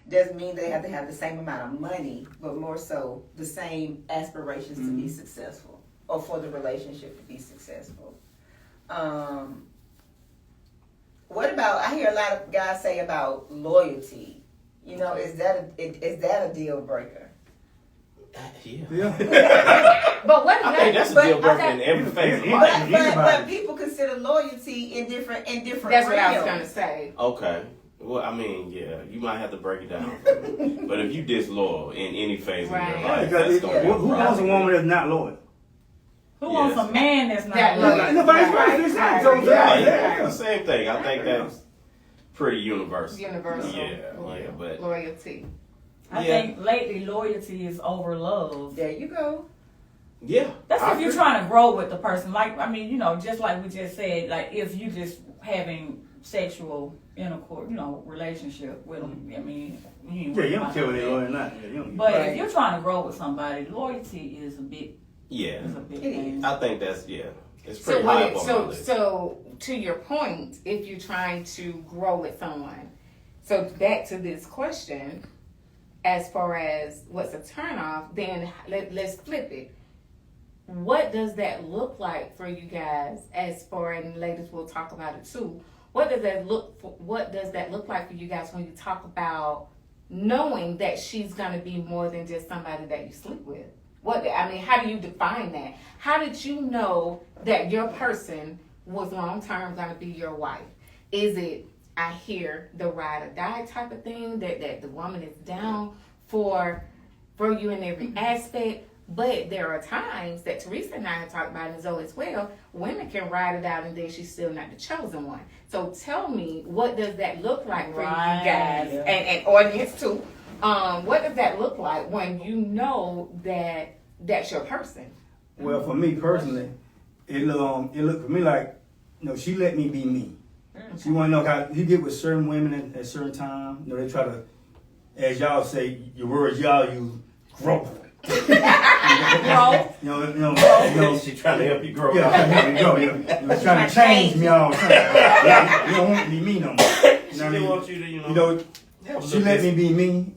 doesn't mean they have to have the same amount of money, but more so the same aspirations to be successful or for the relationship to be successful. What about, I hear a lot of guys say about loyalty. You know, is that a deal breaker? Yeah. But what? I think that's a deal breaker in every phase of life. But people consider loyalty in different That's realms. what I was gonna say. Okay. Well, I mean, yeah, you might have to break it down for me. But if you disloyal in any phase of your Right. life, Because that's gonna be a who wants a problem. woman that's not loyal? Who wants a man that's not That loyal? loyal. No, vice versa. It's not so Yeah, bad. the same thing. I think that's pretty universal. Universal. Yeah, but Loyalty. I think lately loyalty is over love. There you go. yeah. That's I if you're agree. trying to grow with the person. Like, I mean, you know, just like we just said, like if you just having sexual intercourse, you know, relationship with them. I mean, you ain't Yeah, worried you don't about care whether that. they're loyal or not. Yeah, you don't But Right. if you're trying to grow with somebody, loyalty is a big Yeah. thing. I think that's, it's So pretty high what? up on my list. So to your point, if you're trying to grow with someone, so back to this question, as far as what's a turnoff, then let's flip it. What does that look like for you guys? As far, and ladies will talk about it too. What does that look like for you guys when you talk about knowing that she's gonna be more than just somebody that you sleep with? How do you define that? How did you know that your person was long term gonna be your wife? Is it, I hear, the ride or die type of thing that the woman is down for you in every aspect? But there are times that Teresa and I have talked about, and Zoe as well, women can ride it out and then she's still not the chosen one. So tell me, what does that look like for you guys and audience too? What does that look like when you know that that's your person? Well, for me personally, it looked for me like, she let me be me. She want to know how you get with certain women at certain time. They try to, as y'all say, your words y'all use, grow. She trying to help you grow. Yeah, there you go. You're trying to change me all the time. You don't want me to be me no more. She didn't want you to, she let me be me,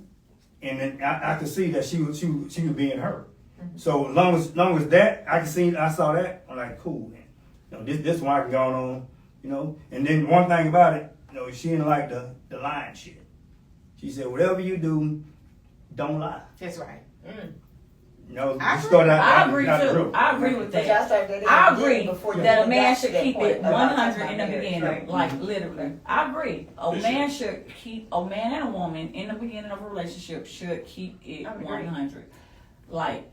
and then I could see that she was being her. So as long as that I saw that, I'm like, cool, man. This one I can go on, And then one thing about it, she didn't like the lying shit. She said, whatever you do, don't lie. That's right. I agree too. I agree with that. I agree that a man should keep it 100 in the beginning, like literally. I agree. A man and a woman in the beginning of a relationship should keep it 100. Like,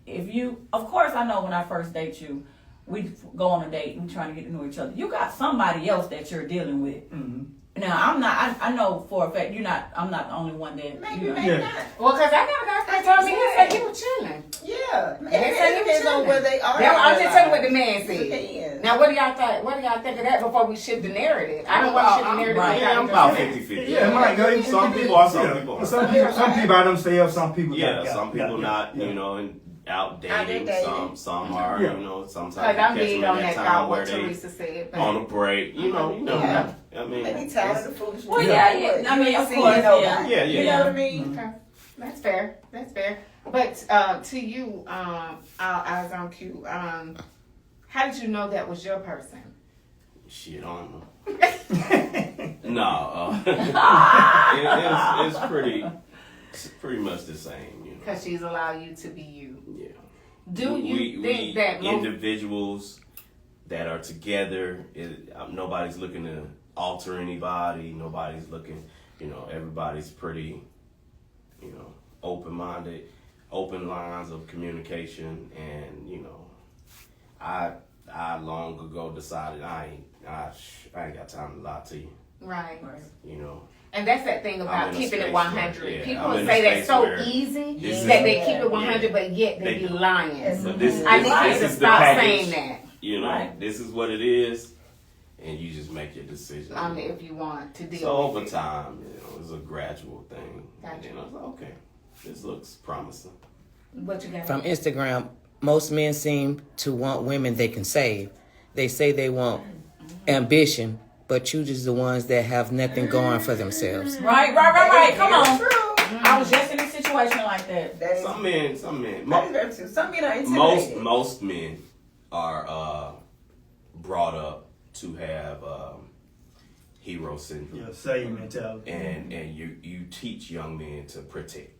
of course, I know when I first date you, we go on a date and we trying to get to know each other. You got somebody else that you're dealing with. Mm-hmm. Now, I'm not. I know for a fact I'm not the only one that. Maybe not. Well, because I got a guy that told me he said he was chilling. Yeah. It depends on where they are. I'm just telling you what the man Depends. said. Now, what do y'all think? What do y'all think of that before we shift the narrative? I don't want to shift the narrative. Right. Yeah, I'm about 50-50. Yeah, Mike, Some people are, some people aren't. Some people by themselves, some people Some people not, and out dating. Some are, sometimes Because I'm you catch big them on at that that thought time what where they Teresa said. But on a break. You know. Yeah. I mean, Maybe tired of the foolishness. Well, yeah. I mean, of See, course, yeah. Yeah. You know what I mean? Okay. That's fair. But to you, eyes on cue. How did you know that was your person? shit, I don't know. No, it's pretty much the same, Because she's allowed you to be you. Yeah. Do you think that individuals that are together, nobody's looking to alter anybody. Nobody's looking, everybody's pretty, open-minded, open lines of communication, and I long ago decided I ain't got time to lie to you. Right. And that's that thing about keeping it 100. People I'm in a say that's space so where easy this that is- they keep it 100, but yet they be lying. But this I need you to is the stop package. saying that. Right. This is what it is, and you just make your decision. If you want to deal So with over it. time, it's a gradual thing. Gotcha. And I was like, okay, this looks promising. What you got? From Instagram, most men seem to want women they can save. They say they want ambition, but you just the ones that have nothing going for themselves. Right. Come on. question like that. That is, Some men. that is very true. Some men are intimidated. Most men are brought up to have hero syndrome, Yeah, save mentality. and you teach young men to protect,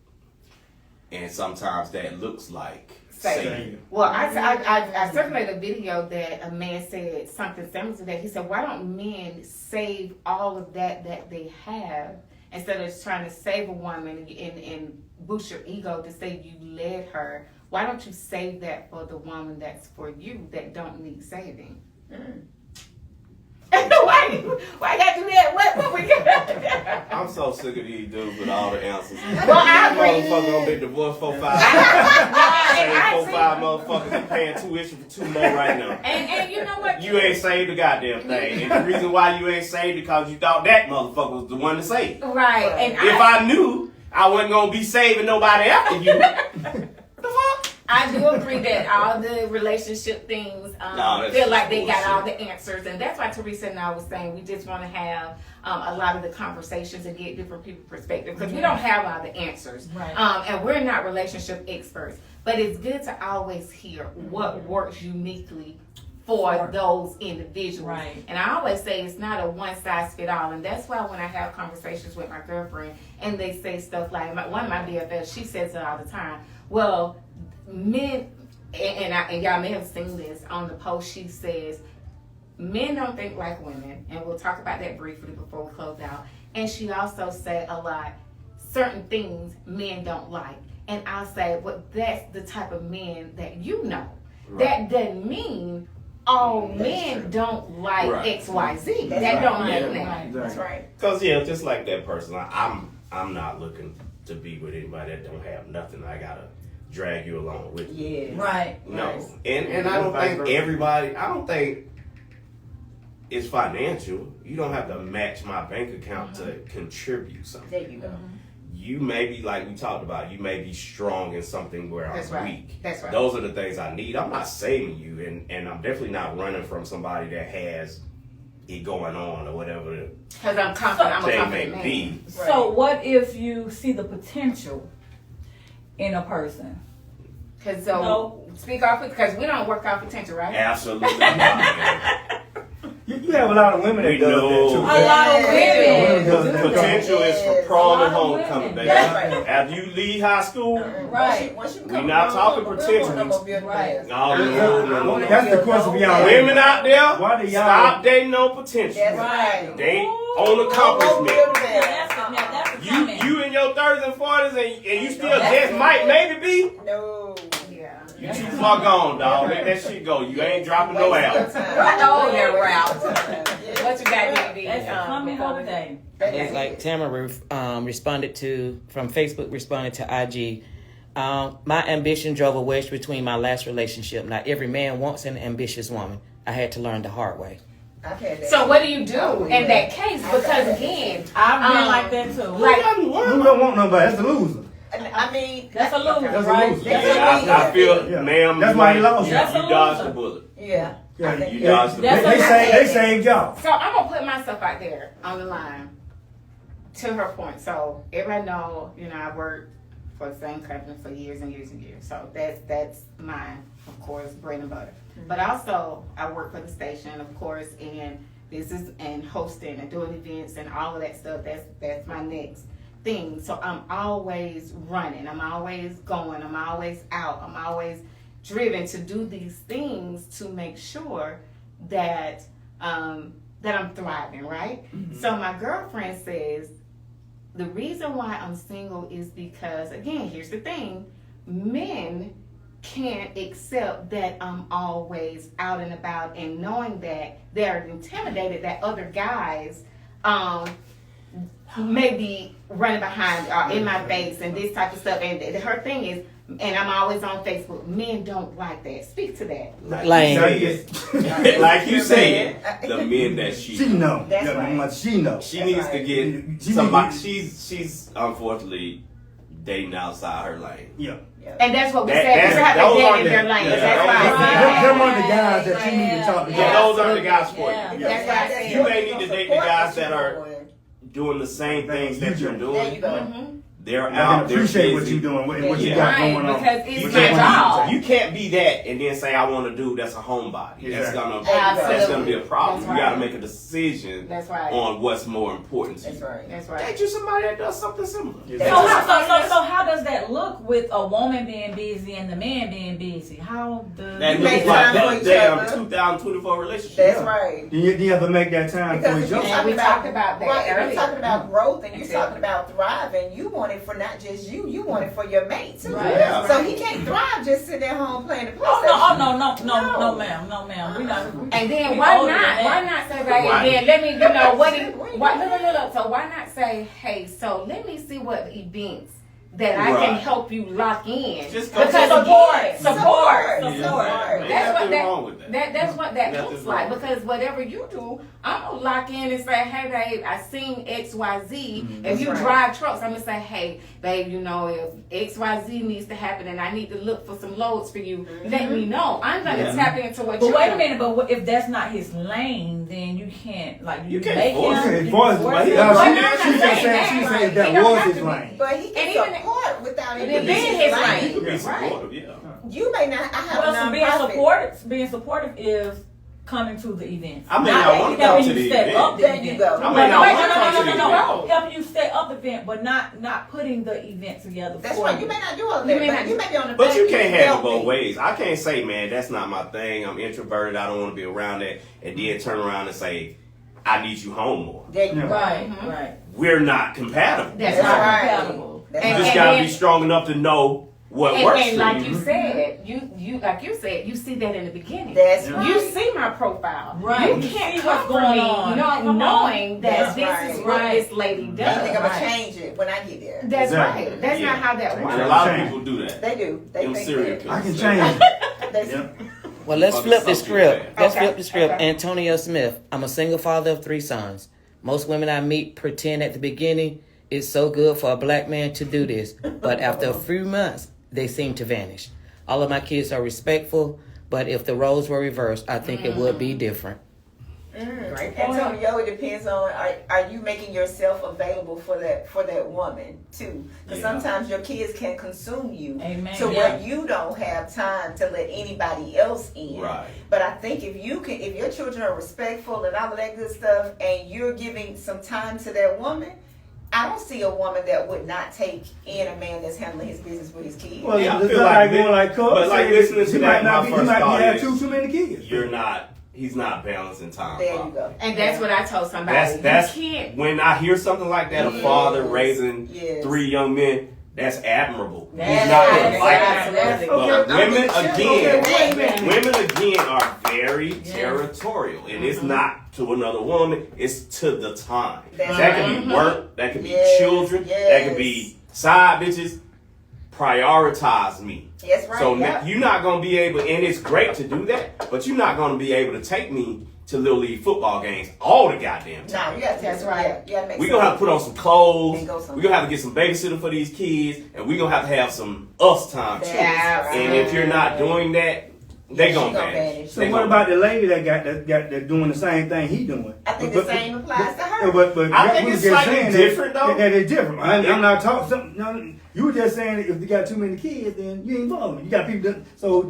and sometimes that looks like saving. Well, I circulated a video that a man said something similar to that. He said, "Why don't men save all of that they have instead of trying to save a woman and boost your ego to say you led her? Why don't you save that for the woman that's for you that don't need saving?" Why I gotta do that? What we got? I'm so sick of these dudes with all the answers. Well, I agree. Motherfucker gonna be divorced 4-5. Same 4-5 motherfuckers and paying tuition for 2 more right now. And you know what? You ain't saved the goddamn thing. And the reason why you ain't saved it because you thought that motherfucker was the one to save. Right. And If I knew I wasn't gonna be saving nobody after you, the fuck? I do agree that all the relationship things feel like they got all the answers, and that's why Teresa and I was saying we just want to have a lot of the conversations and get different people's perspective because we don't have all the answers, Right. And we're not relationship experts. But it's good to always hear what works uniquely for those individuals. Right. And I always say it's not a one size fit all, and that's why when I have conversations with my girlfriend and they say stuff like one of my BFFs, she says it all the time. Well, men, and y'all may have seen this on the post, she says, men don't think like women, and we'll talk about that briefly before we close out. And she also said a lot, certain things men don't like. And I'll say, well, that's the type of men that you know. Right. That doesn't mean all men don't like Right. XYZ. That's That right. don't Yeah. make that. Right. That's right. Cause just like that person, I'm not looking to be with anybody that don't have nothing. I gotta drag you along with me. Yeah. Right. No, Right. and I don't think everybody. I don't think it's financial. You don't have to match my bank account to contribute something. There you go. You may be like we talked about. You may be strong in something where That's I'm right. weak. That's right. Those are the things I need. I'm not saving you, and I'm definitely not running from somebody that has it going on or whatever Because I'm confident. I'm a they may confident man. be. So what if you see the potential in a person? Because No. speak off because we don't work out potential, right? Absolutely not. You have a lot of women that We does know. that too. A lot of women. does do that. that. Potential is for A prom lot and of homecoming, women. baby. That's right. After you leave high school, Right. Once you We become not grown, talking we're potential. gonna go build Right. plans. no. That's the question we all Women out there, Why do y'all- stop dating on potential. That's Right. right. Date on Go accomplishment. build a Now man. that's a comment. You in your 30s and 40s and you still That's just might maybe be. No. Yeah. You too far gone, dog. Let that shit go. You ain't dropping no album. Oh, yeah, we're out. Yeah. What you got, DB? That's a comment of the day. It's like Tamara responded to from Facebook, responded to IG. My ambition drove a wedge between my last relationship. Not every man wants an ambitious woman. I had to learn the hard way. I've had that. So what do you do in that case? Because again, I've been like that too. like Who don't want nobody? That's the loser. I mean, That's a loser, That's a right? loser. That's a Yeah, loser. I feel, Yeah. ma'am. That's why he lost you. That's a You dodged the loser. bullet. Yeah. Yeah, I think You yeah. dodged the That's bullet. They saved y'all. so I'm gonna put myself out there on the line. To her point, so everybody know, I worked for the same company for years and years and years. So that's mine, of course, bread and butter. But also I work for the station, of course, and this is and hosting and doing events and all of that stuff. That's my next thing. So I'm always running. I'm always going. I'm always out. I'm always driven to do these things to make sure that that I'm thriving, right? So my girlfriend says the reason why I'm single is because, again, here's the thing, men can't accept that I'm always out and about and knowing that they're intimidated that other guys maybe running behind in my face and this type of stuff. And her thing is, and I'm always on Facebook, men don't like that. Speak to that. Lame. Like you said, the men that She she know. That's Yeah, right. much she know. she That's needs to right. get She somebody. needs- She's unfortunately dating outside her lane. Yeah. And that's what we That- said. People that's- have to those get are in the- their lane. yeah, That's those why I are- said Them that. are the guys that you need to talk to. Yeah, those are the guys for Yeah. you. That's why I said You may need to date the guys that are doing the same things that you're There you doing. go. Mhm. they're I can out, they're appreciate what busy. you're doing, what you Yeah. got Right, going on. because it's You my can't, job. you can't be that and then say I want to do that's a homebody. That's Exactly. gonna Absolutely. that's gonna be a problem. That's You got to right. make a decision That's right. on what's more important to That's you. right. That's right. Date you somebody that does something similar. Yeah. So how does that look with a woman being busy and the man being busy? How does That You looks make like time that for each damn other. 2024 relationship. That's Yeah. right. You have to make that time for Because each if you're other. And we talking talked about that right, if earlier. you're talking about growth and you're That's it. talking about thriving, you want it for not just you want it for your mate too. Right. Yeah. So he can't thrive just sitting at home playing the PlayStation. Oh no, ma'am, we not. And then we why older than not? that. Why not say, right? Why? Then let me, you know, what? Why? Look. So why not say, hey, so let me see what events that I Right. can help you lock in. Just go because support. again, support. Support. Yeah. Ain't That's what nothing wrong with that. That's what that Nothing looks wrong. like. Because whatever you do, I'm gonna lock in and say, hey babe, I seen XYZ. If you That's right. drive trucks, I'm gonna say, hey babe, you know, if XYZ needs to happen and I need to look for some loads for you, let me know. I'm gonna Yeah. tap into what But you're wait a doing. minute, but if that's not his lane, then you can't You can't make force him. it. you Force it, force but he- him. no, But she- I'm not She saying just said that. she Right. said He that don't was have his to be- lane. But he And can even- support without and it it being being his his lane. You can be Right. supportive, yeah. You may not. I have Well, a so nonprofit. being supportive is coming to the events. I may Not not want to helping come to you the step event. up the There event. you go. I But may not wait, want to come to the event. help you stay up the event, but not putting the event together. That's for right. You may not do all of You that, may but not- you may be on the But back you end can't have it helping. both ways. I can't say, man, that's not my thing. I'm introverted. I don't want to be around that. And then turn around and say, I need you home more. There you go. Right, Mhm. right. We're not compatible. That's That's right. right. compatible. That's You And- just right. gotta then- be strong enough to know what And, works and for like you. you said, you like you said, you see that in the beginning. That's Yeah. right. You see my profile. Right. You You can't see come what's for going me on. not Come on. knowing that That's this right. is what Right. this lady You does. think I'm gonna Right. change it when I get there? That's Exactly. right. That's Yeah. not how that And works. a lot of Change. people do that. They do. They Them think serial that. killers. I can change it. They- Yeah. Well, let's Fucking flip the something script. bad. Let's Okay, flip the script. okay. Antonio Smith. I'm a single father of 3 sons. Most women I meet pretend at the beginning it's so good for a black man to do this, but after a few months, they seem to vanish. All of my kids are respectful, but if the roles were reversed, I think it would be different. Great point. Antonio, it depends on are you making yourself available for that woman too? Because Yeah. sometimes your kids can consume you Amen. to Yeah. where you don't have time to let anybody else in. Right. But I think if your children are respectful and all of that good stuff, and you're giving some time to that woman, I don't see a woman that would not take in a man that's handling his business with his kids. Well, Yeah, I it's feel not like like this- going like Cub but like said, listening to he that, might not my be, he first might thought be have is, too many kids. He's not balancing time. There you properly. go. And that's what I told somebody. That's you can't. when I hear something like that, a Yes. father raising Yes. 3 young men, that's admirable. That's He's not right. gonna like that. Absolutely. But Okay, women okay, again, wait a minute. women again are very Yeah. territorial, and it's not to another woman; it's to the time. That's That could right. be work, that could be Yes, children, that could be side bitches. Prioritize me. That's right. So yeah. you're not gonna be able, and it's great to do that, but you're not gonna be able to take me to Little League football games all the goddamn time. Nah, you got That's right. You gotta make We're gonna have to put on some clothes. And go somewhere. We're gonna have to get some babysitter for these kids, and we're gonna have some us time too. That's And if you're not doing that, they She gonna gonna vanish. vanish. So They what gonna- about the lady that doing the same thing he doing? I think the same applies to her. But I think we it's just slightly saying different, though. That it's different. I'm not talking something. No, you were just saying that if they got too many kids, then you ain't following. You got people that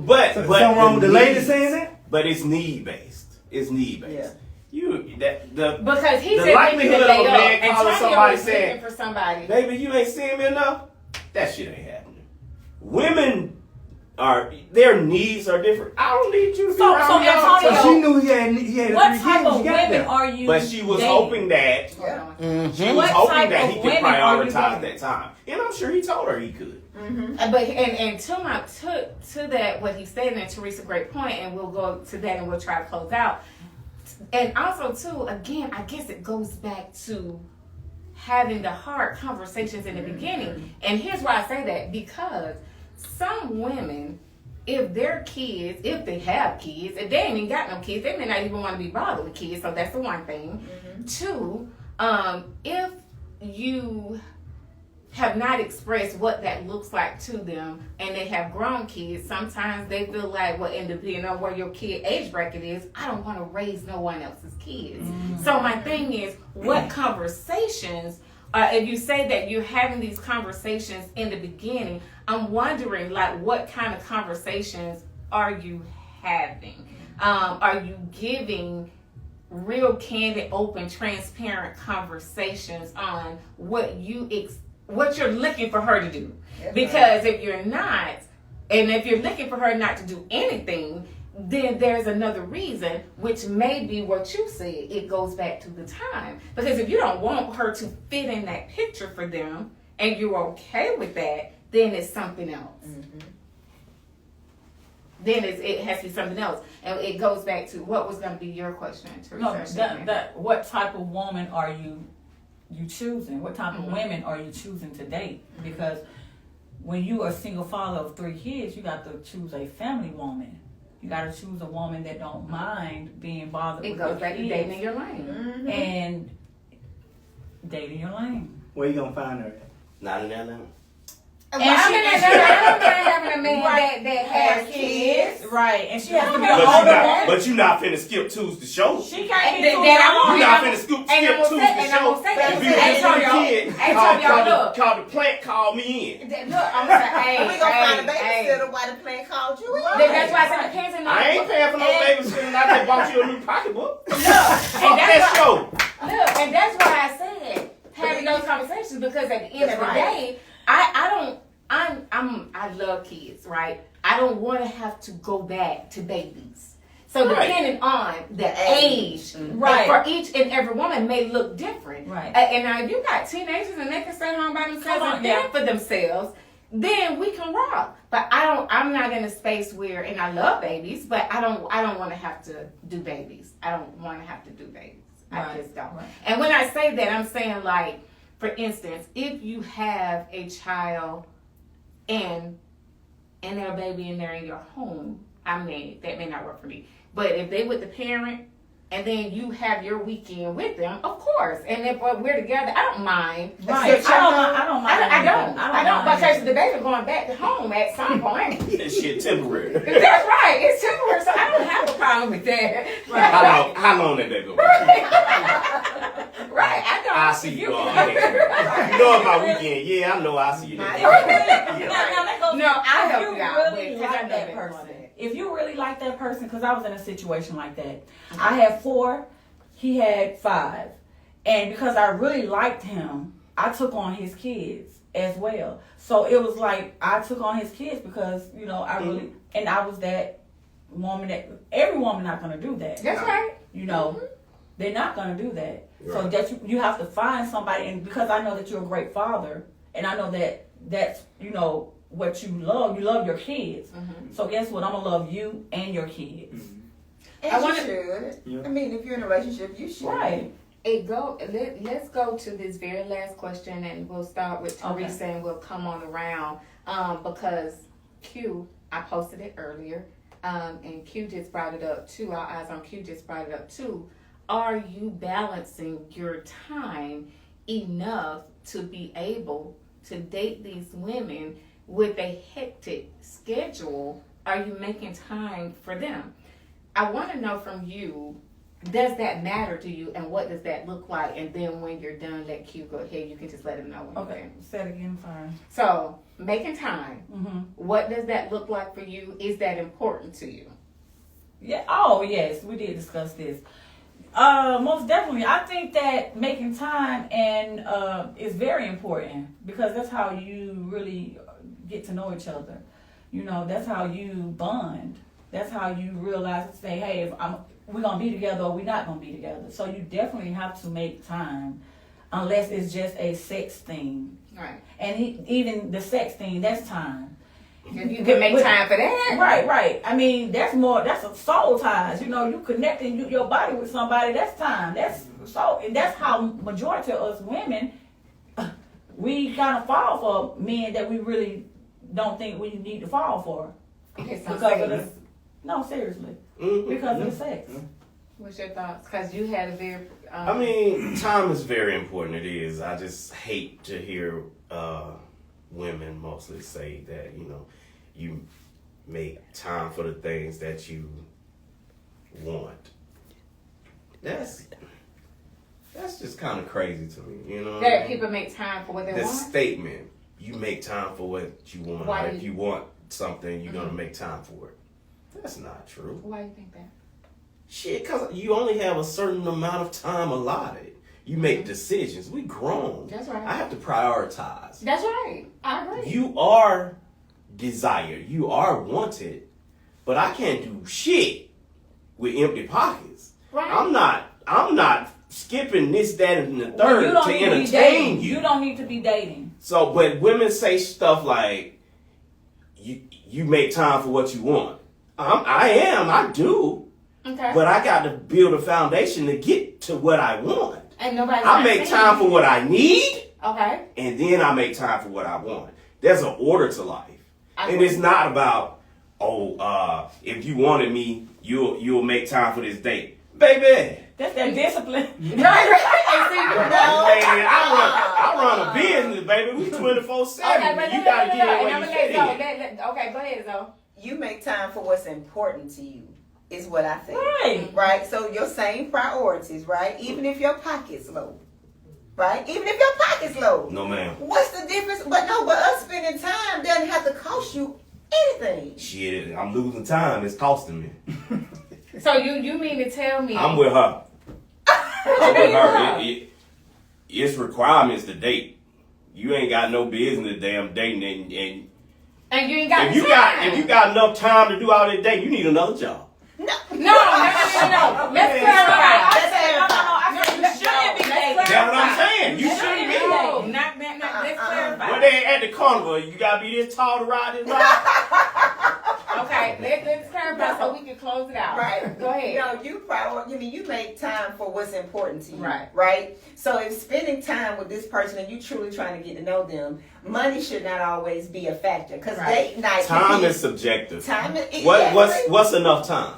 But something but wrong with the lady needs- saying that? But it's need based. It's need based. Yeah. Because he The said likelihood people of a laid up. man calling Antonio somebody was saying, looking for somebody. baby, you ain't seeing me enough. That shit ain't happening. Women their needs are different. I don't need you to be So- around so me all the Antonio- time. So she knew he had What 3 type kids. of She got women that. are you? But she was dating? hoping that Yeah. she was What hoping type that of he could women are you prioritize dating? that time. And I'm sure he told her he could. But and to that what he said, and Teresa, great point, and we'll go to that and we'll try to close out. And also too, again, I guess it goes back to having the hard conversations in the beginning. And here's why I say that, because some women, if their kids, if they have kids, if they ain't even got no kids, they may not even want to be bothered with kids. So that's the one thing. Two, if you have not expressed what that looks like to them and they have grown kids, sometimes they feel like, well, and depending on where your kid age bracket is, I don't want to raise no one else's kids. So my thing is, what conversations if you say that you're having these conversations in the beginning, I'm wondering, like, what kind of conversations are you having? Are you giving real candid, open, transparent conversations on what you're looking for her to do? Because if you're not, and if you're looking for her not to do anything, then there's another reason, which may be what you said. It goes back to the time. Because if you don't want her to fit in that picture for them, and you're okay with that, then it's something else. Mm-hmm. Then it has to be something else. And it goes back to what was going to be your question, Teresa. No, what type of woman are you choosing? What type of women are you choosing to date? Because when you are a single father of 3 kids, you got to choose a family woman. You got to choose a woman that don't mind being bothered with your kids. It goes back to dating your lane. Mm-hmm. And dating your lane. Where you going to find her at? Not in Atlanta. And I don't mind having a man that has kids. Right. And she has to be an older woman. But you not finna skip Tuesday show. She can't be You not finna skip Tuesday show. If you call the plant, call me in. Look, I'm saying, we gonna find a babysitter while the plant called you in. That's why I said depends on. I ain't paying for no babysitter. I just bought you a new pocketbook. Look, and that's why I said having those conversations, because at the end of the day, I love kids, right? I don't want to have to go back to babies. So depending on the age, right, for each and every woman may look different. Right. And now if you got teenagers and they can stay home by themselves and fend for themselves, then we can rock. But I'm not in a space where, and I love babies, but I don't want to have to do babies. I don't want to have to do babies. Right. I just don't. Right. And when I say that, I'm saying, like, for instance, if you have a child and they're a baby and they're in your home, I mean, that may not work for me. But if they with the parent and then you have your weekend with them, of course. And if we're together, I don't mind. Right. I don't mind. I don't because the baby going back to home at some point. That shit temporary. That's right. It's temporary, so I don't have a problem with that. Right. How long did that go? Right. I see you all next week. You know about weekend. Yeah, I know I see you next week. I help you out. Really like that person. If you really like that person, because I was in a situation like that. I had 4, he had 5. And because I really liked him, I took on his kids as well. So it was like I took on his kids because, I really, and I was that woman that, every woman not going to do that. That's right. They're not going to do that. Right. So that you have to find somebody, and because I know that you're a great father, and I know that that's, what you love your kids. Mm-hmm. So guess what? I'm gonna love you and your kids. Mm-hmm. And you should. Yeah. I mean, if you're in a relationship, you should. Right. Let's go to this very last question, and we'll start with Teresa, and we'll come on around because Q, I posted it earlier, and Q just brought it up too. Our eyes on Q just brought it up too. Are you balancing your time enough to be able to date these women with a hectic schedule? Are you making time for them? I want to know from you, does that matter to you, and what does that look like? And then when you're done, let Q go ahead. You can just let him know when you're done. Say it again, fine. So, making time, what does that look like for you? Is that important to you? Yeah. Oh, yes. We did discuss this. Most definitely. I think that making time is very important because that's how you really get to know each other. That's how you bond. That's how you realize to say, hey, we're going to be together or we're not going to be together. So you definitely have to make time unless it's just a sex thing. Right. And even the sex thing, that's time. You can make time for that. Right. I mean, that's a soul ties. You connecting your body with somebody, that's time. And that's how majority of us women, we kind of fall for men that we really don't think we need to fall for. Because of the, no, seriously. Mm-hmm. Because of the sex. What's your thoughts? Because you had a very... I mean, time is very important. It is. I just hate to hear women mostly say that, you make time for the things that you want. That's That's just kind of crazy to me, you know what I That mean? people make time for what they The want. statement, you make time for what you want. Why Or do if you- you want something, you're gonna make time for it. That's not true. Why do you think that? Shit, cause you only have a certain amount of time allotted. You make decisions. We grown. That's right. I have to prioritize. That's right. I agree. You are desired. You are wanted. But I can't do shit with empty pockets. Right. I'm not skipping this, that, and the Well, third you don't to need to be entertain dating. you. You don't need to be dating. So, but women say stuff like, "You make time for what you want." I do, Okay. but I got to build a foundation to get to what I want. And nobody's I not make saying- time for what I need, Okay. and then I make time for what I want. There's an order to life, I and agree. it's not about if you wanted me, you'll make time for this date, baby. That's that discipline. Right. And see, Man, I run a business, baby. We 24/7. Okay, but You gotta get in and where I'm you gonna fit let in. Zoe. Okay, go ahead, Zoe. You make time for what's important to you, is what I think. Right. Right? So your same priorities, right? Even if your pocket's low. Right? Even if your pocket's low. No, ma'am. What's the difference? But us spending time doesn't have to cost you anything. Shit, I'm losing time. It's costing me. So you mean to tell me? I'm with her. I'm with her. It's requirements to date. You ain't got no business damn dating, and and you ain't got if you got enough time to do all that dating, you need another job. No. Let's clarify. Let's clarify. I said you shouldn't be dating. That's what I'm saying. You Let's shouldn't be. clarify. No, not. Let's clarify. When they at the carnival, you gotta be this tall to ride this ride. Okay, let's clarify so we can close it out. Right. Go ahead. You make time for what's important to you. Right. Right? So if spending time with this person and you truly trying to get to know them, money should not always be a factor. Because Right. date night Time is subjective. time is What's enough time?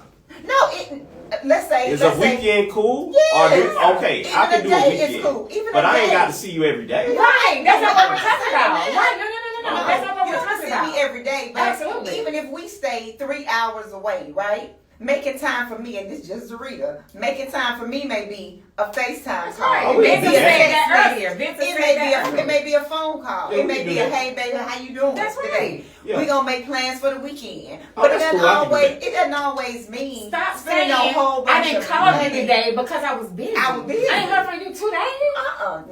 let's say Is a weekend cool? Yes. Okay, Even I can a do day a is weekend. cool. Even But a I ain't day. got to see you every day. Right. That's not what we're I'm talking saying about. that. Right. No. That's not what You we're don't talking see about. me every day, but Absolutely. even if we stay 3 hours away, right? Making time for me, and this is just Zarita, making time for me may be a FaceTime That's call. right. Oh, yeah. Vincent Yeah. said that earlier. Vincent It said may that be earlier. it may be a phone call. Yeah, It we may can be do a that. hey baby, how you doing That's today? right. Yeah. We gonna make plans for the weekend. Oh, But it that's doesn't cool. I can do always that. it doesn't always mean Stop spending saying a whole bunch I didn't of call you money. today because I was busy. I was busy. I ain't heard from you 2 days.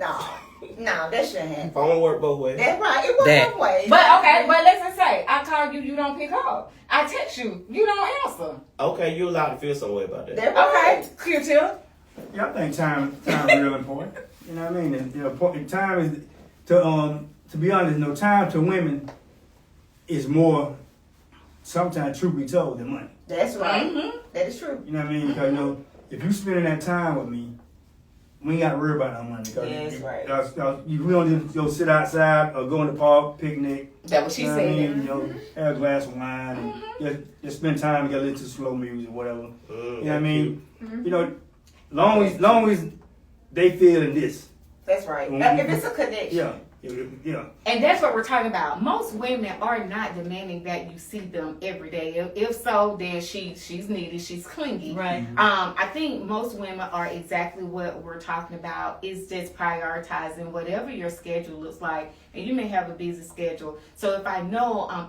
No, that shouldn't happen. Phone work both ways. That's right. It was That- one way. But okay, but let's just say I call you, you don't pick up. I text you, you don't answer. Okay, you're allowed to feel some way about that. That's right. Okay, Q-tip. Yeah, I think time is real important. You know what I mean? And time is to be honest, time to women is more sometimes, truth be told, than money. That's right. Mm-hmm. That is true. You know what I mean? Because if you spending that time with me, we ain't got to worry about no money. That's right. We don't just go sit outside or go in the park, picnic. That's what she You know what I said. mean? Have a glass of wine and just spend time together, listen to slow music, whatever. You know what I mean? Long as they feel in this. That's right. Mhm. If it's a connection. Yeah. And that's what we're talking about. Most women are not demanding that you see them every day. If so, then she's needy, she's clingy. Right. I think most women are exactly what we're talking about. Is just prioritizing whatever your schedule looks like, and you may have a busy schedule. So if I know I'm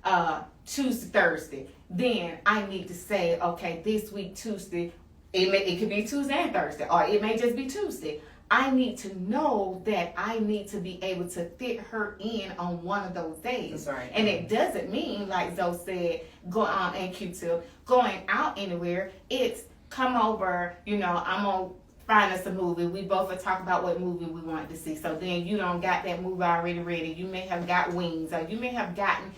off Tuesday, Thursday, then I need to say, okay, this week Tuesday, it could be Tuesday and Thursday, or it may just be Tuesday. I need to know that I need to be able to fit her in on one of those days. That's right. And it doesn't mean, like Zoe said, and Q-tip, going out anywhere. It's come over, I'm going to find us a movie. We both will talk about what movie we want to see. So then you don't got that movie already ready. You may have got wings, or you may have gotten,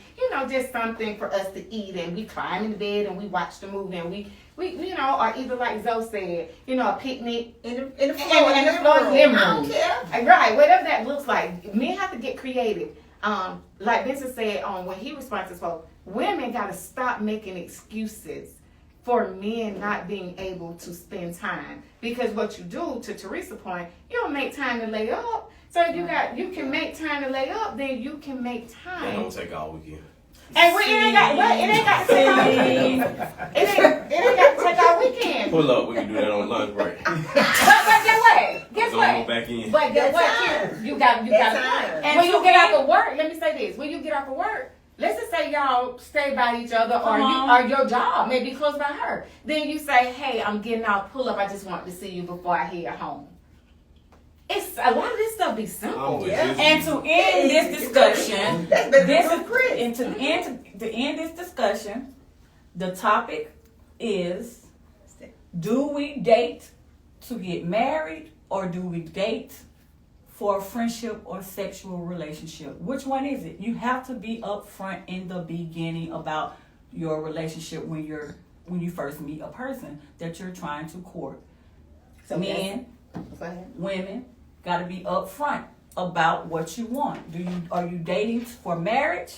just something for us to eat, and we climb in the bed and we watch the movie, and we or either like Zoe said, a picnic In the in the floor, living room. I don't care. Right, whatever that looks like. Men have to get creative. Like Vincent said when he responds to folks, women got to stop making excuses for men not being able to spend time. Because what you do, to Teresa's point, you don't make time to lay up. So if you can make time to lay up, then you can make That time. don't take all weekend. And it ain't got to take all weekend. It ain't got to take all weekend. Pull up, we can do that on lunch break. But guess what? Guess Don't what? go back in. But guess That what? You got time. and when you get off of work, let me say this. When you get off of work, let's just say y'all stay by each other or your job may be close by her. Then you say, hey, I'm getting out, pull up. I just wanted to see you before I head home. It's a lot of this stuff be simple. And to end this discussion, That's better this than is Chris. and to end this discussion, the topic is: do we date to get married, or do we date for a friendship or sexual relationship? Which one is it? You have to be upfront in the beginning about your relationship when you first meet a person that you're trying to court. So Men, Go ahead. women, got to be upfront about what you want. Are you dating for marriage,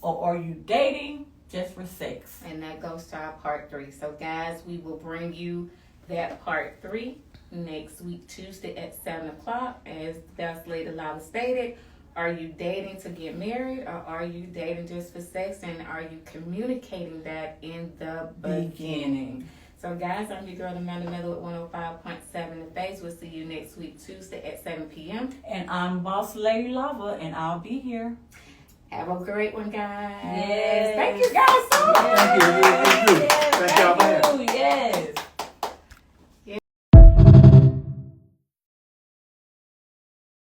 or are you dating just for sex? And that goes to our part 3. So guys, we will bring you that part 3 next week, Tuesday at 7 o'clock. As First Lady Lala stated, are you dating to get married, or are you dating just for sex? And are you communicating that in the beginning? So guys, I'm your girl Amanda Miller with 105.7 The Face. We'll see you next week, Tuesday at 7 p.m. And I'm Boss Lady Lava, and I'll be here. Have a great one, guys. Yes. Thank you guys so much. Thank you.